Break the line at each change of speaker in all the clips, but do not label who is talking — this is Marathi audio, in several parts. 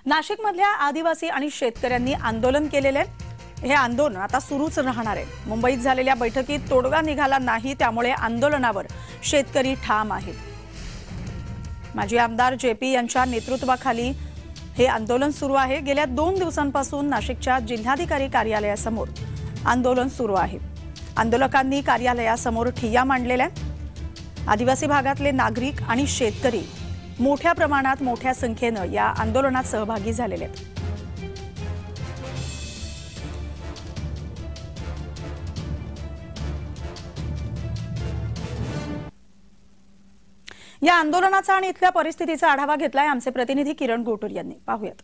नाशिकमधल्या आदिवासी आणि शेतकऱ्यांनी आंदोलन केलेले हे आंदोलन आता सुरूच राहणार आहे। मुंबईत झालेल्या बैठकीत तोडगा निघाला नाही, त्यामुळे आंदोलनावर शेतकरी ठाम आहेत। माजी आमदार जेपी यांच्या नेतृत्वाखाली हे आंदोलन सुरू आहे। गेल्या 2 दिवसांपासून नाशिकच्या जिल्हाधिकारी कार्यालयासमोर आंदोलन सुरू आहे। आंदोलकांनी कार्यालयासमोर ठिय्या मांडलेल्या आदिवासी भागातले नागरिक आणि शेतकरी मोठ्या प्रमाणात मोठ्या संख्येने या आंदोलनात सहभागी झालेले आहेत। या आंदोलनाचा आणि इथल्या परिस्थितीचा आढावा घेतलाय आमचे प्रतिनिधी किरण गोटूर यांनी। पाहूयात।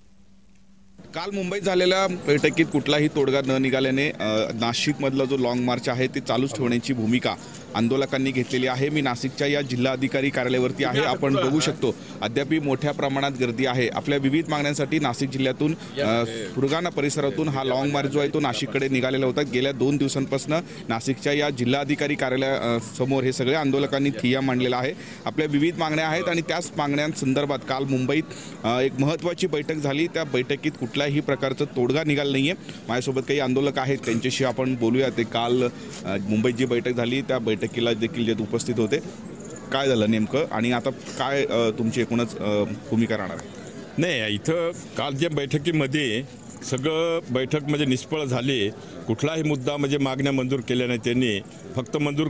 काल मुंबईत झालेल्या बैठकीत कुठलाही तोडगा न निघाल्याने नाशिकमधला जो लॉंग मार्च आहे ते चालूच ठेवण्याची भूमिका आंदोलकांनी घेतलेली आहे। मी नाशिकच्या या जिल्हाधिकारी कार्यालयावरती आहे। आपण बघू शकतो अद्याप मोठ्या प्रमाणात गर्दी आहे। आपल्या विविध मागण्यांसाठी नाशिक जिल्ह्यातून फुरगाणा परिसरातून हा लॉंग मार्च जो आहे तो नाशिककडे निघालेला होता। गेल्या 2 दिवसांपासून नाशिकच्या या जिल्हाधिकारी कार्यालयासमोर हे सगळे आंदोलकांनी ठिय्या मांडलेला आहे। आपल्या विविध मागण्या आहेत आणि त्याच मागण्यांसंदर्भात काल मुंबईत एक महत्त्वाची बैठक झाली। त्या बैठकीत कुठल्याही प्रकारचा तोडगा निघाला नाहीये। माझ्यासोबत काही आंदोलक आहेत, त्यांच्याशी आपण बोलूया। ते काल मुंबईत जी बैठक झाली त्या बैठकीला देखील जे उपस्थित होते, काय झालं नेमकं आणि आता काय तुमची एकूणच भूमिका राहणार आहे?
नाही, इथं काल जे बैठकीमध्ये सगळं बैठक म्हणजे निष्फळ झाली। कुठलाही मुद्दा म्हणजे मागण्या मंजूर केल्या नाही त्यांनी। फक्त मंजूर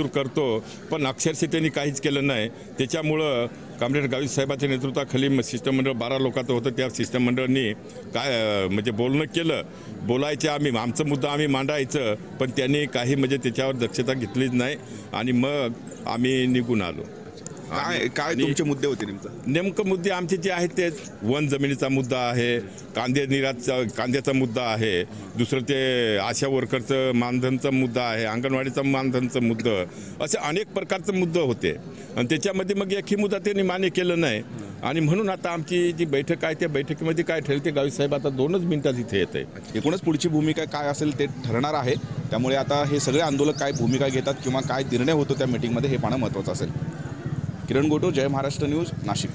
करतो पण अक्षरशः त्यांनी काहीच केलं नाही। त्याच्यामुळं कामरेड गावित साहेबांच्या नेतृत्वाखाली शिष्टमंडळ 12 लोकांचं होतं। त्या शिष्टमंडळांनी काय म्हणजे बोलणं केलं, बोलायचं आमचं मुद्दा आम्ही मांडायचं, पण त्यांनी काही म्हणजे त्याच्यावर दक्षता घेतलीच नाही आणि मग आम्ही निघून आलो।
काय तुमचे मुद्दे होते?
नेमकं मुद्दे आमचे जे आहेत ते वन जमिनीचा मुद्दा आहे, कांद्याचा मुद्दा आहे, दुसरं ते आशा वर्करचं मानधनचा मुद्दा आहे, अंगणवाडीचा मानधनचा मुद्दा, असे अनेक प्रकारचे मुद्दे होते आणि त्याच्यामध्ये मग एकही मुद्दा त्यांनी मान्य केलं नाही। आणि म्हणून आता आमची जी बैठक आहे त्या बैठकीमध्ये काय ठरेल ते गावित साहेब आता 2च मिनिटात इथे येत आहे।
एकूणच पुढची भूमिका काय असेल ते ठरणार आहे। त्यामुळे आता हे सगळे आंदोलक काय भूमिका घेतात किंवा काय निर्णय होतो त्या मीटिंगमध्ये हे पाहणं महत्त्वाचं असेल। किरण गोटूर, जय महाराष्ट्र न्यूज, नाशिक।